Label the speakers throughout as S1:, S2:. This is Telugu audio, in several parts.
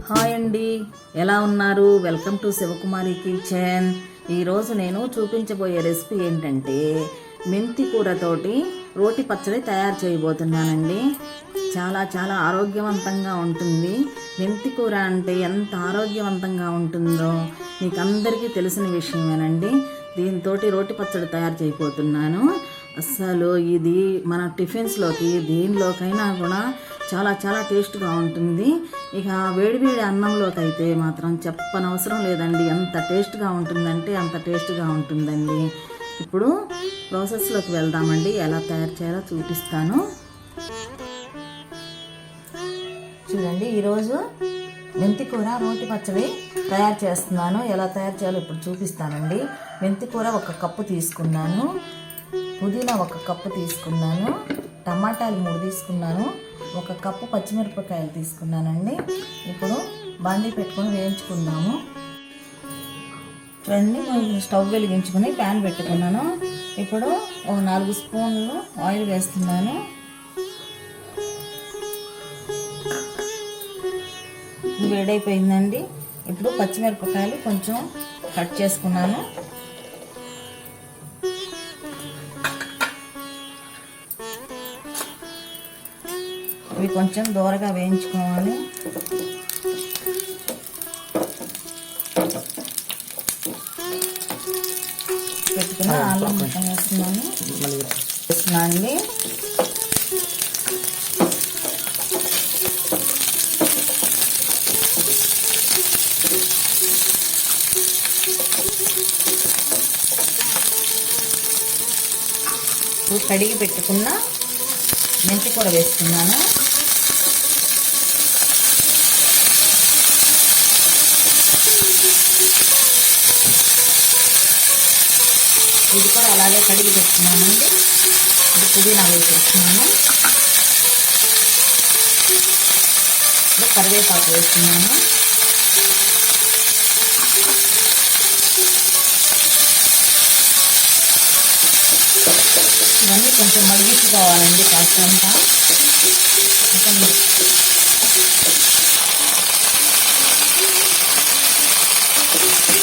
S1: హాయ్ అండి, ఎలా ఉన్నారు? Welcome to Shivakumari kitchen. ఈరోజు నేను చూపించబోయే రెసిపీ ఏంటంటే మెంతి కూరతోటి రోటి పచ్చడి తయారు చేయబోతున్నానండి. చాలా చాలా ఆరోగ్యవంతంగా ఉంటుంది. మెంతి కూర అంటే ఎంత ఆరోగ్యవంతంగా ఉంటుందో మీకు అందరికీ తెలిసిన విషయమేనండి. దీంతో రోటి పచ్చడి తయారు చేయబోతున్నాను. అస్సలు ఇది మన టిఫిన్స్లోకి దేనిలోకైనా కూడా చాలా చాలా టేస్ట్గా ఉంటుంది. ఇక వేడివేడి అన్నంలోకి అయితే మాత్రం చెప్పనవసరం లేదండి. ఎంత టేస్ట్గా ఉంటుందంటే అంత టేస్ట్గా ఉంటుందండి. ఇప్పుడు ప్రాసెస్లోకి వెళ్దామండి. ఎలా తయారు చేయాలో చూపిస్తాను. చూడండి, ఈరోజు మెంతికూర రోటి పచ్చడి తయారు చేస్తున్నాను. ఎలా తయారు చేయాలో ఇప్పుడు చూపిస్తానండి. మెంతికూర 1 కప్పు తీసుకున్నాను, పుదీనా 1 కప్పు తీసుకున్నాను, టమాటాలు 3 తీసుకున్నాను, 1 కప్పు పచ్చిమిరపకాయలు తీసుకున్నానండి. ఇప్పుడు బాండీ పెట్టుకొని వేయించుకుందాము. చూడండి, స్టవ్ వెలిగించుకొని ప్యాన్ పెట్టుకున్నాను. ఇప్పుడు 4 స్పూన్లు ఆయిల్ వేస్తున్నాను. వేడైపోయిందండి. ఇప్పుడు పచ్చిమిరపకాయలు కొంచెం కట్ చేసుకున్నాను. ఇవి కొంచెం దూరగా వేయించుకోవాలి. పెట్టుకున్న అల్లం ముక్కలు వేస్తున్నాను అండి. కడిగి పెట్టుకున్న మెంతి కూర వేస్తున్నాను. ఇది కూడా అలాగే కడిగి పెట్టుకున్నానండి. ఇది పుదీనా వేసేస్తున్నాను. ఇప్పుడు కరివేపాకు వేస్తున్నాను. ఇవన్నీ కొంచెం మగ్గించుకోవాలండి. కాస్తంతా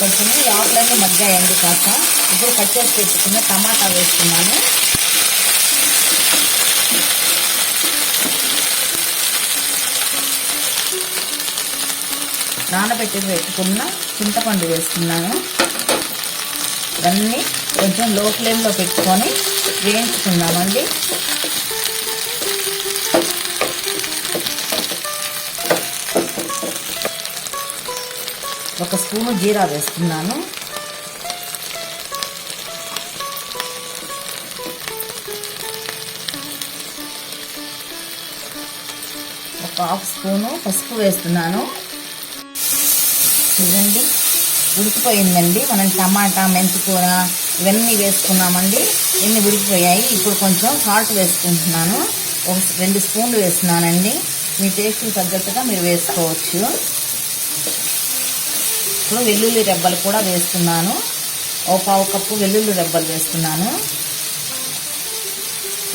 S1: కొంచెం ఈ ఆకులన్నీ మగ్గాయండి కాస్త. ఇప్పుడు కట్ చేసి పెట్టుకున్న టమాటా వేస్తున్నాను. నానబెట్టి పెట్టుకున్న చింతపండు వేస్తున్నాను. ఇవన్నీ కొంచెం లో ఫ్లేమ్లో పెట్టుకొని వేయించుకుందామండి. ఒక స్పూను జీరా వేస్తున్నాను. ఒక 1/2 స్పూను పసుపు వేస్తున్నాను. చూడండి, ఉడికిపోయిందండి. మనం టమాటా, మెంతికూర ఇవన్నీ వేసుకున్నామండి. ఇన్ని ఉడికిపోయాయి. ఇప్పుడు కొంచెం సాల్ట్ వేసుకుంటున్నాను. 2 స్పూన్లు వేస్తున్నానండి. మీ టేస్ట్కి తగ్గట్టుగా మీరు వేసుకోవచ్చు. ఇప్పుడు వెల్లుల్లి రెబ్బలు కూడా వేస్తున్నాను. 1/4 కప్పు వెల్లుల్లి రెబ్బలు వేస్తున్నాను.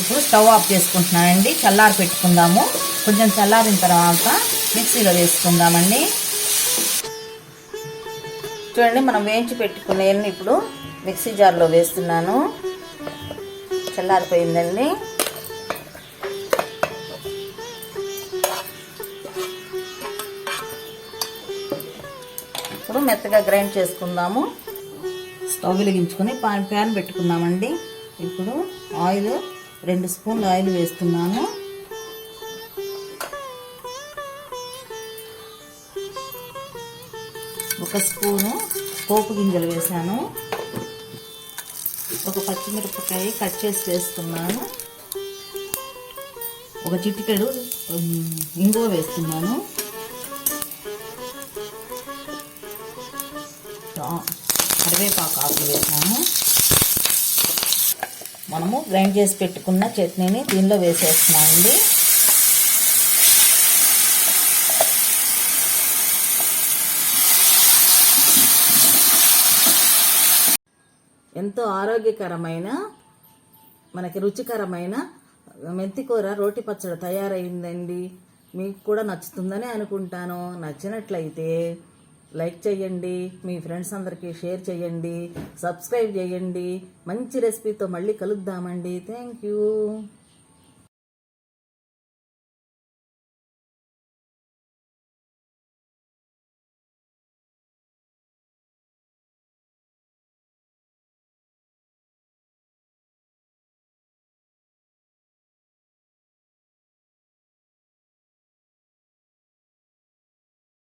S1: ఇప్పుడు స్టవ్ ఆఫ్ చేసుకుంటున్నానండి. చల్లారి పెట్టుకుందాము. కొంచెం చల్లారిన తర్వాత మిక్సీలో వేసుకుందామండి. చూడండి, మనం వేయించి పెట్టుకునేవన్నీ ఇప్పుడు మిక్సీ జార్లో వేస్తున్నాను. చల్లారిపోయిందండి. ఇప్పుడు మెత్తగా గ్రైండ్ చేసుకుందాము. స్టవ్ వెలిగించుకొని ప్యాన్ పెట్టుకుందామండి. ఇప్పుడు ఆయిల్ 2 స్పూన్లు ఆయిల్ వేస్తున్నాను. ఒక స్పూను పోపు గింజలు వేసాను. ఒక పచ్చిమిరపకాయ కట్ చేసి వేస్తున్నాను. ఒక చిటికెడు ఇంగువ వేస్తున్నాను. కరివేపాకు ఆకులు వేసాను. మనము గ్రైండ్ చేసి పెట్టుకున్న చట్నీని దీనిలో వేసేస్తున్నామండి. ఎంతో ఆరోగ్యకరమైన మనకి రుచికరమైన మెంతికూర రోటి పచ్చడి తయారైందండి. మీకు కూడా నచ్చుతుందని అనుకుంటాను. నచ్చినట్లయితే లైక్ చేయండి, మీ ఫ్రెండ్స్ అందరికీ షేర్ చేయండి, సబ్స్క్రైబ్ చేయండి. మంచి రెసిపీతో మళ్ళీ కలుద్దామండి. Thank you.